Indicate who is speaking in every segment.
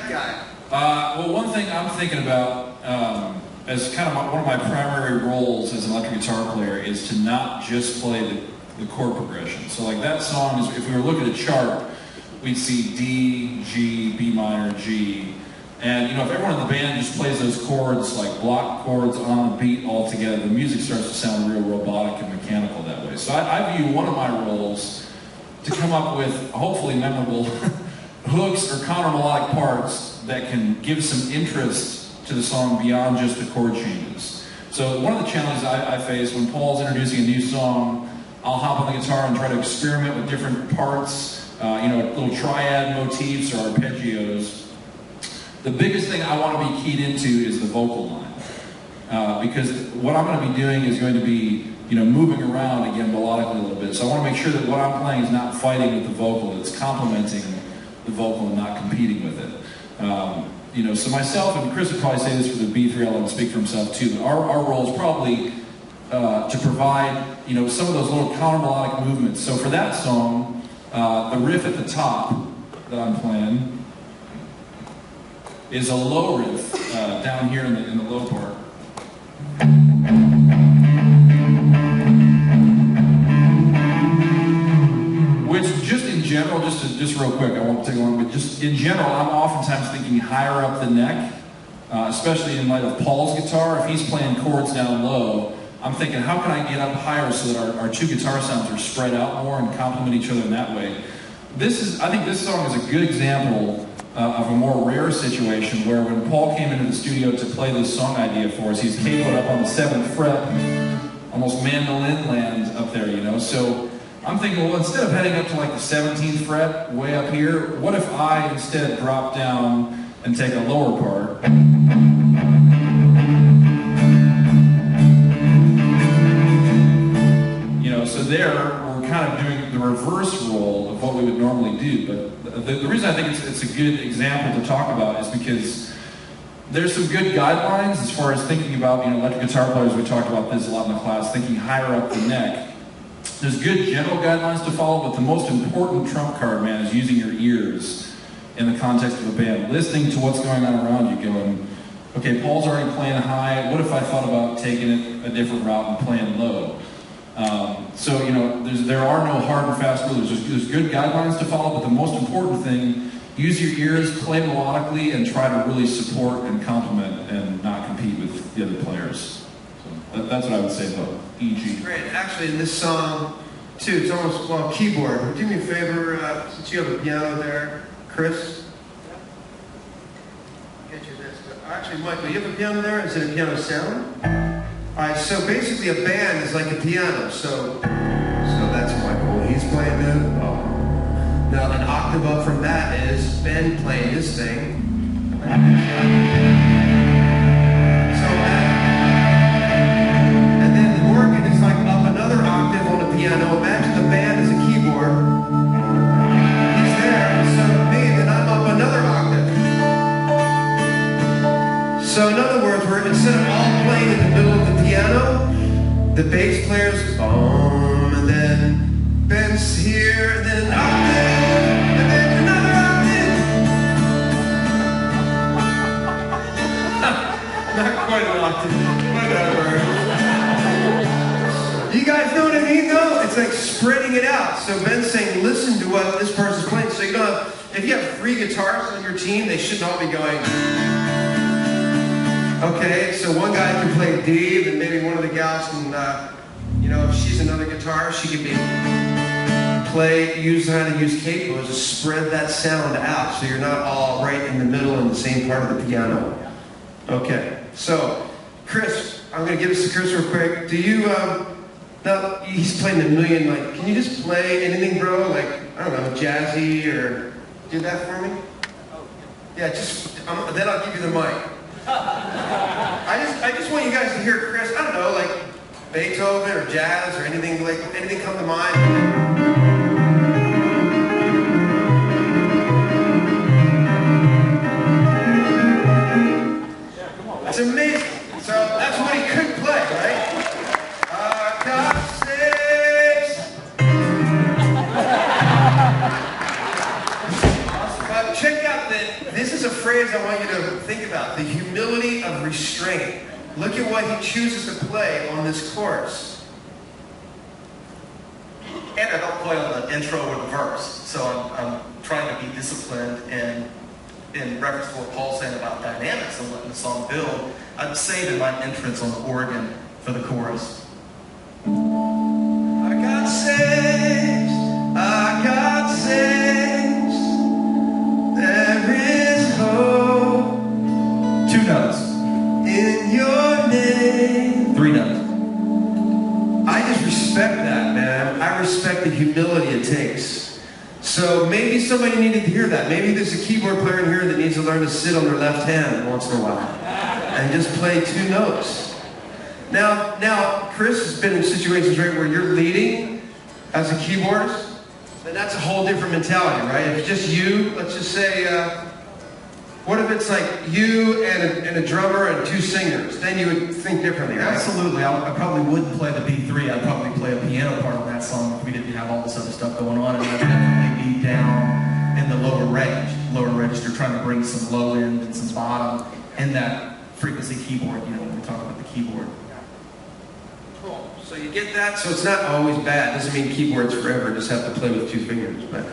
Speaker 1: that guy?
Speaker 2: Well, one thing I'm thinking about as kind of one of my primary roles as an electric guitar player is to not just play the chord progression. So like that song is, if we were looking at a chart, we'd see D, G, B minor, G. And you know, if everyone in the band just plays those chords like block chords on the beat all together, the music starts to sound real robotic and mechanical that way. So I view one of my roles to come up with hopefully memorable hooks or counter-melodic parts that can give some interest to the song beyond just the chord changes. So one of the challenges I face when Paul's introducing a new song, I'll hop on the guitar and try to experiment with different parts, you know, little triad motifs or arpeggios. The biggest thing I want to be keyed into is the vocal line, because what I'm going to be doing is going to be, you know, moving around again melodically a little bit. So I want to make sure that what I'm playing is not fighting with the vocal; it's complementing the vocal and not competing with it. You know, so myself and Chris would probably say this for the B3L and speak for himself too. But our role is probably to provide, you know, some of those little counter melodic movements. So for that song, the riff at the top that I'm playing is a low riff down here in the low part. Which, just in general, just real quick, I won't take long, but just in general, I'm oftentimes thinking higher up the neck, especially in light of Paul's guitar. If he's playing chords down low, I'm thinking, how can I get up higher so that our two guitar sounds are spread out more and complement each other in that way? I think this song is a good example of a more rare situation where when Paul came into the studio to play this song idea for us, he's capoed up on the 7th fret, almost mandolin land up there, you know. So I'm thinking, well, instead of heading up to like the 17th fret, way up here, what if I instead drop down and take a lower part? You know, so there we're kind of doing the reverse role of what we would normally do. But the reason I think it's a good example to talk about is because there's some good guidelines as far as thinking about, you know, electric guitar players, we talked about this a lot in the class, thinking higher up the neck. There's good general guidelines to follow, but the most important trump card, man, is using your ears in the context of a band. Listening to what's going on around you, going, okay, Paul's already playing high, what if I thought about taking it a different route and playing low? So, you know, there are no hard and fast rules. There's good guidelines to follow, but the most important thing, use your ears, play melodically, and try to really support and complement and not compete with the other players. So that's what I would say about E.G.
Speaker 1: Great. Actually, in this song, too, it's almost, well, keyboard. Do me a favor, since you have a piano there, Chris? Get you this. Actually, Michael, you have a piano there? Is it a piano sound? Alright, so basically a band is like a piano, so that's Michael. He's playing it. Oh. Now an octave up from that is Ben playing his thing. And then the organ is like up another octave on the piano. Imagine the band is a keyboard. He's there, so me, then I'm up another octave. So in other words, we're instead of all playing in the middle of the piano, the bass player's boom, and then Ben's here, and then octave, and then another octave. Not quite an octave, whatever. You guys know what I mean, though? It's like spreading it out. So Ben's saying, listen to what this person's playing. So you don't have, if you have 3 guitars on your team, they shouldn't all be going. Okay, so one guy can play D, and maybe one of the gals can, you know, if she's another guitarist, she can use how to use capos to spread that sound out, so you're not all right in the middle in the same part of the piano. Okay, so Chris, I'm gonna give this to Chris real quick. Do you, now he's playing a million, like, can you just play anything, bro? Like, I don't know, jazzy, or do that for me? Yeah, just, then I'll give you the mic. I just want you guys to hear Chris, I don't know, like Beethoven or jazz or anything, like anything come to mind. It's amazing. So that's what he could play, right? God saves. Check out that. This is a phrase I want you to think about. The humility of restraint. Look at what he chooses to play on this chorus.
Speaker 3: And I don't play on the intro or the verse, so I'm trying to be disciplined. And in reference to what Paul's saying about dynamics and letting the song build, I'm saving my entrance on the organ for the chorus.
Speaker 1: I got saved. I got saved. There is hope.
Speaker 3: 2 notes.
Speaker 1: In your name.
Speaker 3: 3 notes.
Speaker 1: I just respect that, man. I respect the humility it takes. So maybe somebody needed to hear that. Maybe there's a keyboard player in here that needs to learn to sit on their left hand once in a while and just play 2 notes. Now, Chris has been in situations, right, where you're leading as a keyboardist, then that's a whole different mentality, right? If it's just you, let's just say, what if it's like you and a drummer and 2 singers? Then you would think differently, right?
Speaker 3: Absolutely. I probably wouldn't play the B3. I'd probably play a piano part on that song if we didn't have all this other stuff going on. And I'd definitely be down in the lower register, trying to bring some low end and some bottom in that frequency keyboard, when we talk about the keyboard.
Speaker 1: Cool. So you get that? So it's not always bad. Doesn't mean keyboards forever. Just have to play with 2 fingers. But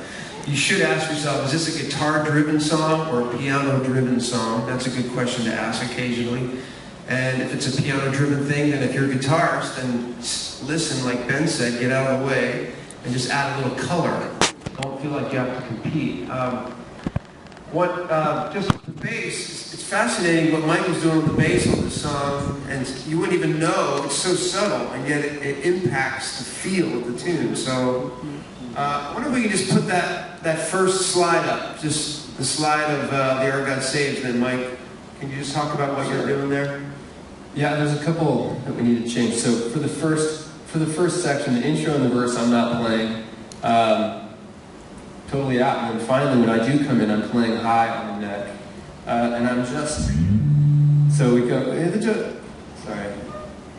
Speaker 1: you should ask yourself, is this a guitar-driven song or a piano-driven song? That's a good question to ask occasionally. And if it's a piano-driven thing, then if you're a guitarist, then listen, like Ben said, get out of the way and just add a little color. Don't feel like you have to compete. Just the bass, it's fascinating what Mike was doing with the bass on this song, and you wouldn't even know, it's so subtle, and yet it impacts the feel of the tune. So I wonder if we can just put that first slide up, just the slide of The Our God Saves, then Mike, can you just talk about what you're doing there?
Speaker 4: Yeah, there's a couple that we need to change. So for the first section, the intro and the verse, I'm not playing totally out. And then finally, when I do come in, I'm playing high on the neck, and I'm just. So we go. Sorry.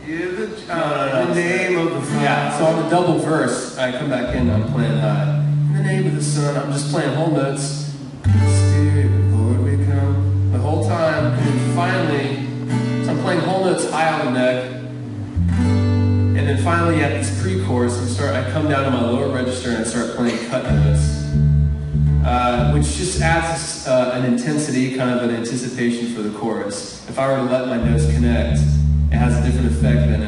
Speaker 1: The name of the Father.
Speaker 4: Yeah. So on the double verse, I come back in. I'm playing high. In the name of the Son. I'm just playing whole notes. Spirit, Lord, we come. The whole time, and then finally, so I'm playing whole notes high on the neck. And then finally, at this pre-chorus, I come down to my lower register and I start playing cut notes, which just adds an intensity, kind of an anticipation for the chorus. If I were to let my notes connect, it has a different effect than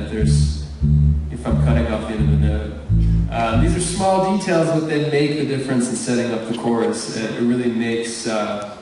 Speaker 4: if I'm cutting off the end of the note. These are small details, but they make the difference in setting up the chorus. It really makes, the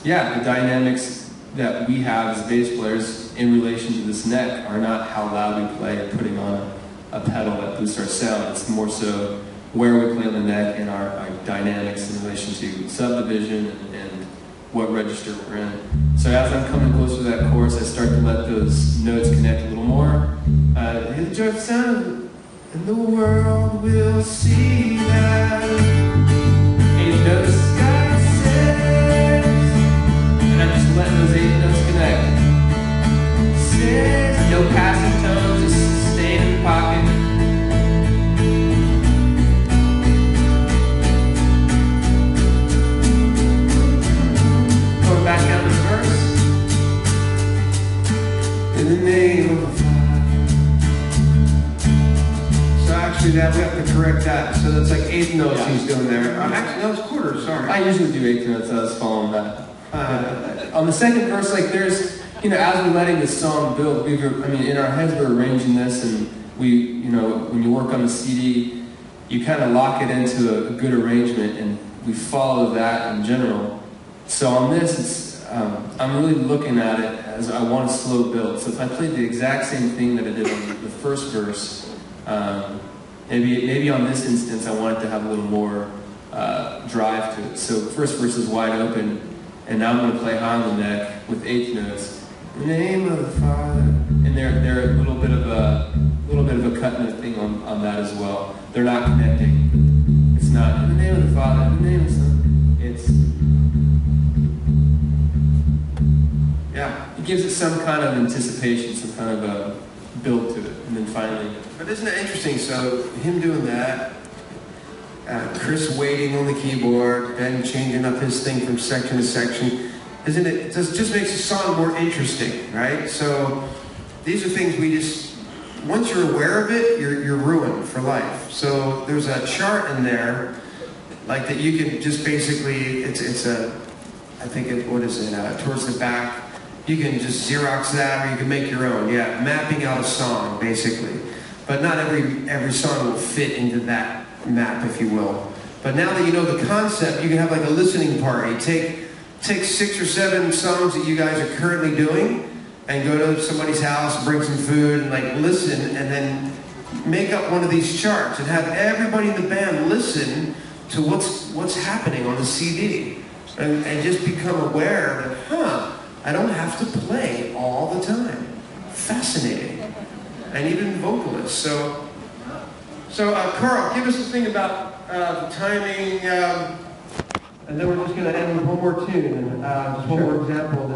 Speaker 4: dynamics that we have as bass players in relation to this neck are not how loud we play or putting on a pedal that boosts our sound. It's more so where we play on the neck and our dynamics in relation to subdivision and what register we're in. So as I'm coming closer to that chorus, I start to let those notes connect a little more. Hear the joyful sound, and the world will see that. And you notice God says, and I'm just letting those 8 notes connect. Says, no passing tones, just staying in the pocket. Going back down to the verse.
Speaker 1: In the name of the Father. So actually, we have to correct that. So that's like 8 notes he's doing there. Actually, no, it's quarters. Sorry.
Speaker 4: I usually do 8 notes. I was following that. On the second verse, there's, as we're letting this song build, in our heads we're arranging this, and we, when you work on a CD, you kind of lock it into a good arrangement, and we follow that in general. So on this, it's, I'm really looking at it as I want a slow build. So if I played the exact same thing that I did on the first verse, maybe on this instance I want it to have a little more drive to it. So the first verse is wide open, and now I'm going to play high on the neck with 8th notes. In the name of the Father, and they're a little bit of a cut note thing on that as well. They're not connecting. It's not in the name of the Father, in the name of the Son. It's it gives it some kind of anticipation, some kind of a build to it, and then finally.
Speaker 1: But isn't it interesting? So him doing that, Chris waiting on the keyboard, Ben changing up his thing from section to section. Isn't it? It just makes the song more interesting, right? So these are things we just, once you're aware of it, you're ruined for life. So there's a chart in there, like that you can just basically, it's a, I think it, what is it, towards the back, you can just Xerox that or you can make your own. Yeah, mapping out a song, basically. But not every song will fit into that map, if you will. But now that you know the concept, you can have like a listening party. Take 6 or 7 songs that you guys are currently doing and go to somebody's house, bring some food, and like listen, and then make up one of these charts and have everybody in the band listen to what's happening on the CD, and just become aware that, I don't have to play all the time. Fascinating. And even vocalists. So Carl, give us a thing about the timing, and then we're just going to end with one more tune, just one more example of this.